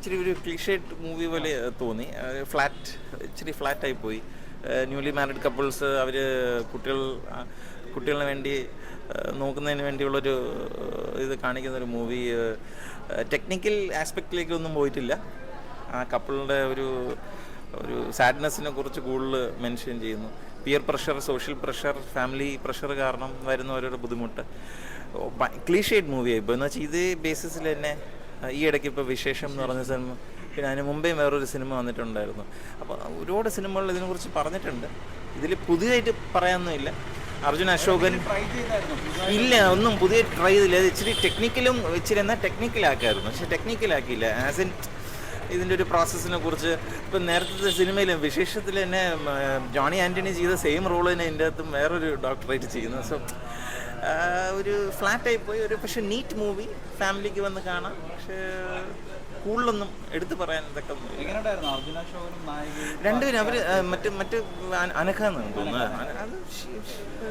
ഇച്ചിരി ഒരു clichéd movie പോലെ തോന്നി. ഇച്ചിരി ഫ്ലാറ്റായി പോയി. ന്യൂലി മാരിഡ് കപ്പിൾസ് അവർ കുട്ടികൾ കുട്ടികളിന് വേണ്ടി നോക്കുന്നതിന് വേണ്ടിയുള്ളൊരു ഇത് കാണിക്കുന്നൊരു മൂവി. ടെക്നിക്കൽ ആസ്പെക്റ്റിലേക്കൊന്നും പോയിട്ടില്ല. ആ കപ്പിളിൻ്റെ ഒരു സാഡ്നെസ്സിനെ കുറിച്ച് കൂടുതൽ മെൻഷൻ ചെയ്യുന്നു. Peer pressure, social pressure, family pressure കാരണം വരുന്ന ഓരോരോ ബുദ്ധിമുട്ട്. ക്ലീഷേഡ് മൂവിയായി ഇപ്പോൾ എന്ന് വെച്ചാൽ ഇതേ ബേസിസിൽ തന്നെ ഈ ഇടയ്ക്ക് ഇപ്പോൾ വിശേഷം എന്ന് പറഞ്ഞ സിനിമ, പിന്നെ അതിന് മുമ്പേ വേറൊരു സിനിമ വന്നിട്ടുണ്ടായിരുന്നു. അപ്പോൾ ഒരുപാട് സിനിമകൾ ഇതിനെക്കുറിച്ച് പറഞ്ഞിട്ടുണ്ട്. ഇതിൽ പുതിയതായിട്ട് പറയാനൊന്നുമില്ല. അർജുൻ അശോകൻ ഇല്ല, ഒന്നും പുതിയ ട്രൈ ചെയ്തില്ല. അത് ഇച്ചിരി ടെക്നിക്കലും ഇച്ചിരി എന്നാൽ ടെക്നിക്കലാക്കായിരുന്നു, പക്ഷെ ടെക്നിക്കലാക്കിയില്ല. ആസ് ഇൻ ഇതിൻ്റെ ഒരു പ്രോസസ്സിനെ കുറിച്ച് ഇപ്പം നേരത്തെ സിനിമയിലും വിശേഷത്തിൽ തന്നെ ജോണി ആൻ്റണി ചെയ്ത സെയിം റോൾ തന്നെ ഇതിൻ്റെ അകത്തും വേറൊരു ഡോക്ടറായിട്ട് ചെയ്യുന്നു. സോ ഒരു ഫ്ലാറ്റായി പോയി. പക്ഷേ നീറ്റ് മൂവി, ഫാമിലിക്ക് വന്ന് കാണാം. പക്ഷേ കൂടുതലൊന്നും എടുത്തു പറയാൻ ഇതൊക്കെ രണ്ടുപേരും അവർ മറ്റ് അനഘാന്ന് തോന്നുന്നത്. അത്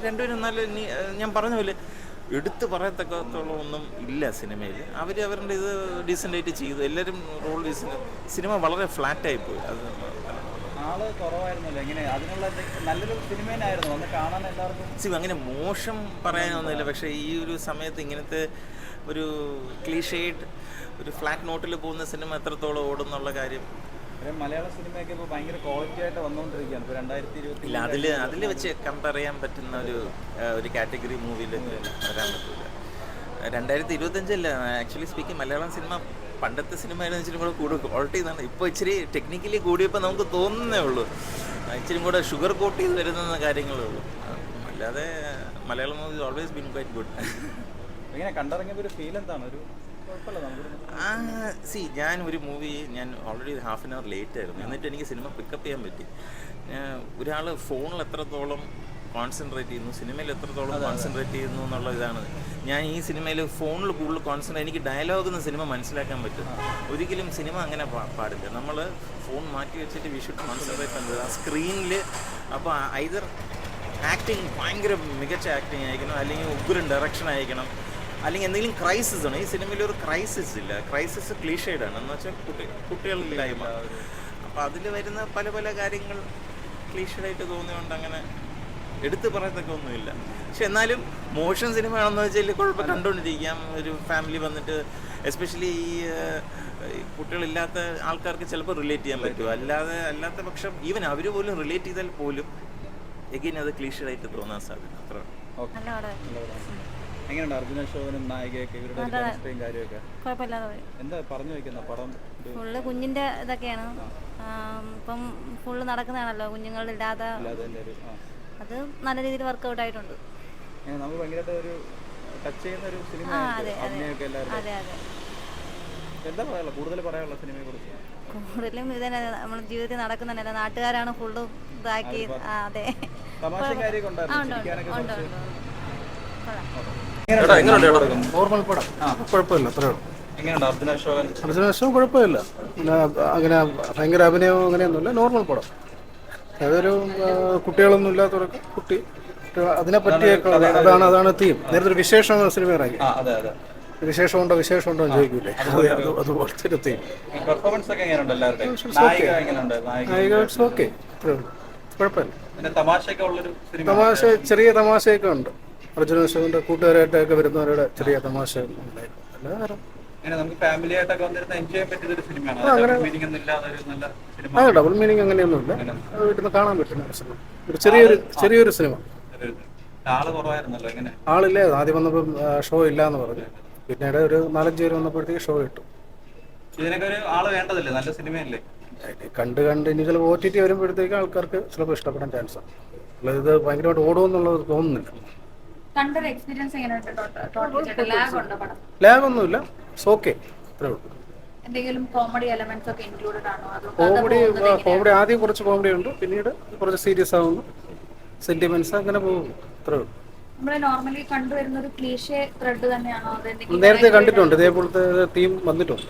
രണ്ടുപേരും നല്ല ഞാൻ പറഞ്ഞ പോലെ എടുത്തു പറയത്തക്കത്തോളം ഒന്നും ഇല്ല സിനിമയിൽ. അവരുടെ ഇത് ഡീസൻ്റായിട്ട് ചെയ്തു. എല്ലാവരും റോൾ ഡീസൻ്റ്. സിനിമ വളരെ ഫ്ലാറ്റായി പോയി. അത് അങ്ങനെ മോശം പറയാനൊന്നുമില്ല. പക്ഷേ ഈ ഒരു സമയത്ത് ഇങ്ങനത്തെ ഒരു ക്ലീഷേഡ് ഒരു ഫ്ലാറ്റ് നോട്ടിൽ പോകുന്ന സിനിമ എത്രത്തോളം ഓടും എന്നുള്ള കാര്യം മലയാള സിനിമയൊക്കെ ഇപ്പോൾ ഭയങ്കര ക്വാളിറ്റി ആയിട്ട് വന്നുകൊണ്ടിരിക്കുകയാണ്. ഇപ്പോൾ 2020 ഇല്ല, അതിൽ വെച്ച് കമ്പയർ ചെയ്യാൻ പറ്റുന്ന ഒരു കാറ്റഗറി മൂവിയിൽ വരാൻ പറ്റില്ല. 2025 ആക്ച്വലി സ്പീക്കിംഗ് മലയാളം സിനിമ പണ്ടത്തെ സിനിമയുടെ ഇച്ചിരി കൂടെ കൂടുതൽ ക്വാളിറ്റി എന്നാണ്. ഇപ്പോൾ ഇച്ചിരി ടെക്നിക്കലി കൂടിയപ്പോൾ നമുക്ക് തോന്നുന്നേ ഉള്ളൂ. ഇച്ചിരി കൂടെ ഷുഗർ കോട്ട് ചെയ്ത് വരുന്ന കാര്യങ്ങളേ ഉള്ളൂ. അല്ലാതെ Malayalam movie always been quite good. ഇങ്ങനെ കണ്ടിറങ്ങിയപ്പോൾ ഒരു ഫീൽ എന്താണ്? ഒരു ഞാൻ ഒരു movie already half an hour late ആയിരുന്നു. എന്നിട്ട് എനിക്ക് സിനിമ പിക്കപ്പ് ചെയ്യാൻ പറ്റി. ഒരാൾ ഫോണിൽ എത്രത്തോളം കോൺസെൻട്രേറ്റ് ചെയ്യുന്നു, സിനിമയിൽ എത്രത്തോളം കോൺസെൻട്രേറ്റ് ചെയ്യുന്നു എന്നുള്ള ഇതാണ്. ഞാൻ ഈ സിനിമയിൽ ഫോണിൽ കൂടുതൽ കോൺസെൻട്രേറ്റ്, എനിക്ക് ഡയലോഗെന്ന് സിനിമ മനസ്സിലാക്കാൻ പറ്റും. ഒരിക്കലും സിനിമ അങ്ങനെ പാടില്ല. നമ്മൾ ഫോൺ മാറ്റി വെച്ചിട്ട് വി ഷുഡ് കോൺസെൻട്രേറ്റ് ചെയ്യുന്നത് ആ സ്ക്രീനിൽ. അപ്പോൾ ഐദർ ആക്ടിങ് ഭയങ്കര മികച്ച ആക്ടിങ് ആയിരിക്കണം, അല്ലെങ്കിൽ ഉഗ്രൻ ഡയറക്ഷൻ ആയിരിക്കണം, അല്ലെങ്കിൽ എന്തെങ്കിലും ക്രൈസിസ് ആണ്. ഈ സിനിമയിൽ ഒരു ക്രൈസിസ് ഇല്ല. ക്രൈസിസ് ക്ലീഷേഡാണ്. എന്ന് വെച്ചാൽ കുട്ടികളില്ലായ്മ. അപ്പോൾ അതിൽ വരുന്ന പല കാര്യങ്ങൾ ക്ലീഷേഡായിട്ട് തോന്നിയുകൊണ്ട് അങ്ങനെ എടുത്തു പറയത്തൊക്കെ ഒന്നുമില്ല. പക്ഷെ എന്നാലും മോഷൻ സിനിമ ആണെന്ന് വെച്ചാൽ കുഴപ്പം കണ്ടുകൊണ്ടിരിക്കാം. ഒരു ഫാമിലി വന്നിട്ട് എസ്പെഷ്യലി ഈ കുട്ടികളില്ലാത്ത ആൾക്കാർക്ക് ചിലപ്പോൾ റിലേറ്റ് ചെയ്യാൻ പറ്റും. അല്ലാത്ത പക്ഷം ഈവൻ അവർ പോലും റിലേറ്റ് ചെയ്താൽ പോലും എഗെയിൻ അത് ക്ലീഷേഡായിട്ട് തോന്നാൻ സാധ്യത അത്ര. എങ്ങനെയുണ്ട് അർജുൻ അശോകനും നായികയൊക്കെ ഇവരുടെ കെമിസ്ട്രിയും കാര്യമൊക്കെ? കുഴപ്പമില്ലാതെ എന്താ പറഞ്ഞു വെക്കുന്ന പടം? ഫുള്ള് കുഞ്ഞിന്റെ ഇതൊക്കെയാണ്. ഇപ്പം ഫുള്ള് നടക്കുന്നതാണല്ലോ കുഞ്ഞുങ്ങളില്ലാതെ. അത് നല്ല രീതിയിൽ വർക്ക്ഔട്ട് ആയിട്ടുണ്ട്. നമുക്ക് ഭയങ്കരമായിട്ട് ഒരു ടച്ച് ചെയ്യുന്ന ഒരു സിനിമ. എന്താ പറയാനുള്ള കൂടുതൽ പറയാനുള്ള സിനിമയെ കുറിച്ച്? കൂടുതലും ഇതന്നെ നമ്മുടെ ജീവിതത്തിൽ നടക്കുന്നതല്ല, നാട്ടുകാരാണ് ഫുള്ളും ഇതാക്കി. അതെ, നോർമൽ പടം, കുഴപ്പമില്ല. അത്രേ ഉള്ളൂ. അർജുന അശോകൻ കുഴപ്പമില്ല. അങ്ങനെ ഭയങ്കര അഭിനയം അങ്ങനെയൊന്നുമില്ല. നോർമൽ പടം. അതൊരു കുട്ടികളൊന്നും ഇല്ലാത്തവർക്ക് അതിനെ പറ്റിയൊക്കെ അതാണ് തീം. നേരത്തെ ഒരു വിശേഷം സിനിമ ഇറങ്ങി. വിശേഷമുണ്ടോ എന്ന് ചോദിക്കൂലേ, അതുപോലത്തെ ഒരു തീം. ഓക്കെ, കുഴപ്പമില്ല. തമാശ, ചെറിയ തമാശയൊക്കെ ഉണ്ട്. അർജുന അശോകന്റെ കൂട്ടുകാരായിട്ടൊക്കെ വരുന്നവരുടെ ചെറിയ തമാശ ഡബിൾ മീനിങ് അങ്ങനെയൊന്നുമില്ല. വീട്ടിൽ കാണാൻ പറ്റുന്ന ഒരു ചെറിയൊരു സിനിമ. ആളില്ലേ, ആദ്യം വന്നപ്പോൾ ഷോ ഇല്ല എന്ന് പറഞ്ഞു. പിന്നീട് ഒരു 4-5 പേര് വന്നപ്പോഴത്തേക്ക് ഷോ കിട്ടും. കണ്ട് ഇനി ചിലപ്പോൾ OTT വരുമ്പോഴത്തേക്ക് ആൾക്കാർക്ക് ചിലപ്പോൾ ഇഷ്ടപ്പെടാൻ ചാൻസ് ആണ്. അല്ലാതെ ഇത് ഭയങ്കരമായിട്ട് ഓടുമെന്നുള്ളത് തോന്നുന്നില്ല. ലാഗ് ഒന്നുമില്ല. ഓക്കെ, അത്രേ ഉള്ളൂ. കോമഡി ആദ്യം കുറച്ച് കോമഡി ഉണ്ട്, പിന്നീട് കുറച്ച് സീരിയസ് ആവുന്നു, സെന്റിമെന്റ്സ് അങ്ങനെ പോകുന്നു. അത്രേ ഉള്ളൂ. നേരത്തെ കണ്ടിട്ടുണ്ട്, ഇതേപോലത്തെ തീം വന്നിട്ടുണ്ട്.